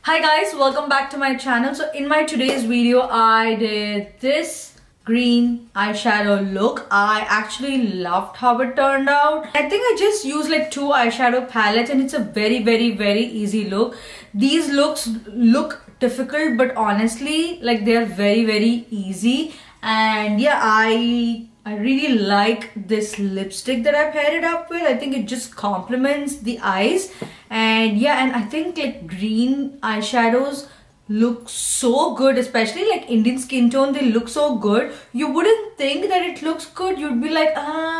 Hi guys, welcome back to my channel. So in my today's video, I did this green eyeshadow look. I actually loved how it turned out. I think I just used like two eyeshadow palettes and it's a very easy look. These looks look difficult, but honestly, like they're very easy. And yeah, I really like this lipstick that I paired it up with. I think it just complements the eyes. And yeah, and I think like green eyeshadows look so good, especially like Indian skin tone, they look so good. You wouldn't think that it looks good. You'd be like,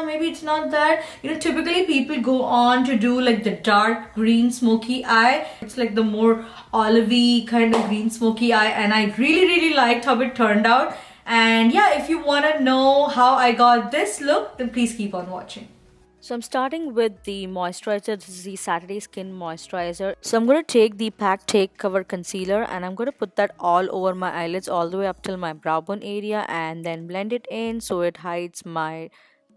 maybe it's not that. Typically people go on to do like the dark green smoky eye. It's like the more olivey kind of green smoky eye, and I really liked how it turned out. And yeah, if you want to know how I got this look, then please keep on watching. So I'm starting with the moisturizer. This is the Saturday Skin Moisturizer. So I'm going to take the Pack Take Cover Concealer and I'm going to put that all over my eyelids all the way up till my brow bone area and then blend it in so it hides my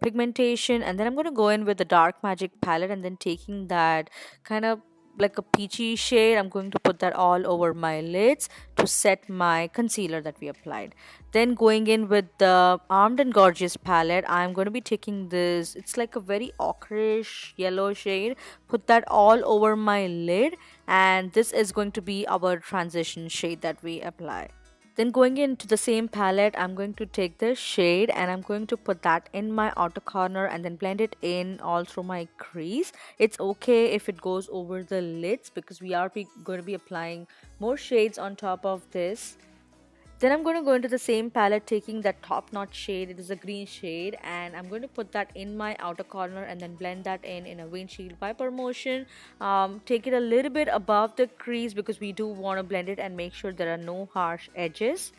pigmentation. And then I'm going to go in with the Dark Magic palette and then taking that kind of like a peachy shade, I'm going to put that all over my lids to set my concealer that we applied. Then going in with the Armed and Gorgeous palette, I'm going to be taking this, it's like a very ochreish yellow shade, put that all over my lid, and this is going to be our transition shade that we apply. Then going into the same palette, I'm going to take this shade and I'm going to put that in my outer corner and then blend it in all through my crease. It's okay if it goes over the lids because we are going to be applying more shades on top of this. Then I'm going to go into the same palette taking that top notch shade. It is a green shade and I'm going to put that in my outer corner and then blend that in a windshield wiper motion. Take it a little bit above the crease because we do want to blend it and make sure there are no harsh edges.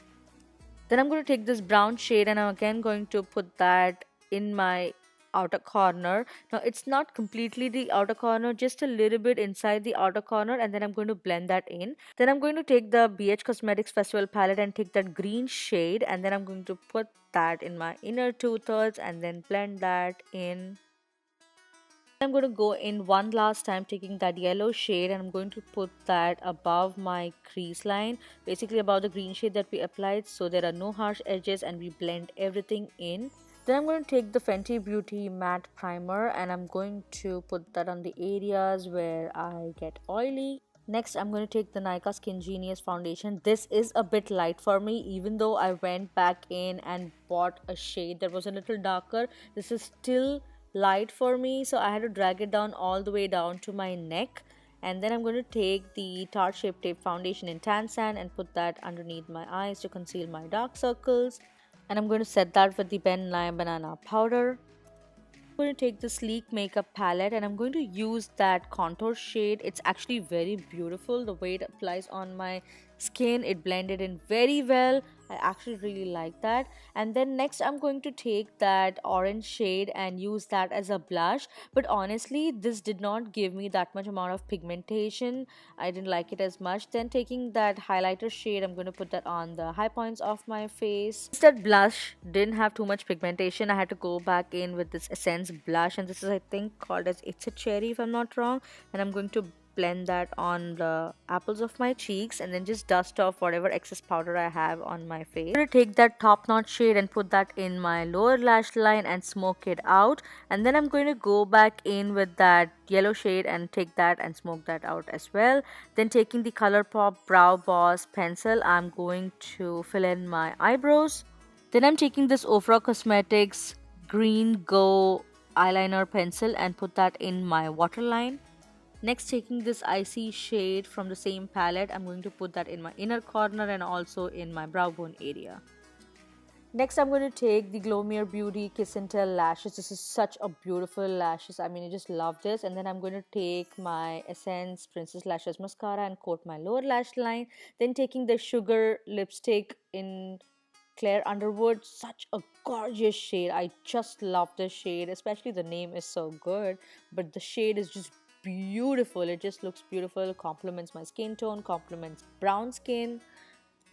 Then I'm going to take this brown shade and I'm again going to put that in my outer corner. Now it's not completely the outer corner, just a little bit inside the outer corner, and then I'm going to blend that in. Then I'm going to take the BH Cosmetics Festival palette and take that green shade and then I'm going to put that in my inner two-thirds and then blend that in. I'm going to go in one last time taking that yellow shade and I'm going to put that above my crease line, basically above the green shade that we applied, so there are no harsh edges and we blend everything in. Then I'm going to take the Fenty Beauty matte primer and I'm going to put that on the areas where I get oily. Next, I'm going to take the Nykaa Skin Genius foundation. This is a bit light for me, even though I went back in and bought a shade that was a little darker. This is still light for me, so I had to drag it down all the way down to my neck. And then I'm going to take the Tarte Shape Tape foundation in Tan Sand and put that underneath my eyes to conceal my dark circles. And I'm going to set that with the Ben Nye Banana powder. I'm going to take the Sleek Makeup palette and I'm going to use that contour shade. It's actually very beautiful the way it applies on my skin. It blended in very well. I actually really like that. And then next I'm going to take that orange shade and use that as a blush, but honestly this did not give me that much amount of pigmentation. I didn't like it as much. Then taking that highlighter shade, I'm going to put that on the high points of my face. Since that blush didn't have too much pigmentation, I had to go back in with this Essence blush, and this is I think called as It's a Cherry if I'm not wrong, and I'm going to blend that on the apples of my cheeks and then just dust off whatever excess powder I have on my face. I'm going to take that top notch shade and put that in my lower lash line and smoke it out, and then I'm going to go back in with that yellow shade and take that and smoke that out as well. Then taking the ColourPop Brow Boss pencil, I'm going to fill in my eyebrows. Then I'm taking this Ofra Cosmetics Green Go eyeliner pencil and put that in my waterline. Next, taking this icy shade from the same palette, I'm going to put that in my inner corner and also in my brow bone area. Next, I'm going to take the Glowmere Beauty Kiss and Tell lashes. This is such a beautiful lashes. I mean, I just love this. And then I'm going to take my Essence Princess Lashes Mascara and coat my lower lash line. Then taking the Sugar lipstick in Claire Underwood, such a gorgeous shade. I just love this shade, especially the name is so good, but the shade is just beautiful. It just looks beautiful, complements my skin tone, complements brown skin.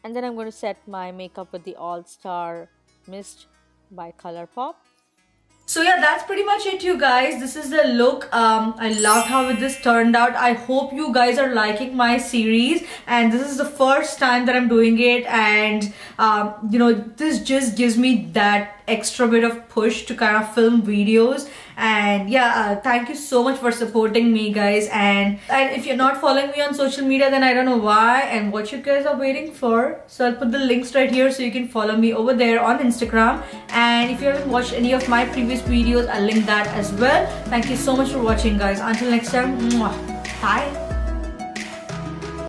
And then I'm going to set my makeup with the All Star Mist by ColourPop. So yeah, that's pretty much it, you guys. This is the look. I loved how this turned out. I hope you guys are liking my series, and this is the first time that I'm doing it, and this just gives me that extra bit of push to kind of film videos. And yeah, thank you so much for supporting me, guys. And if you're not following me on social media, then I don't know why and what you guys are waiting for. So I'll put the links right here so you can follow me over there on Instagram. And if you haven't watched any of my previous videos, I'll link that as well. Thank you so much for watching, guys. Until next time, mwah. Bye.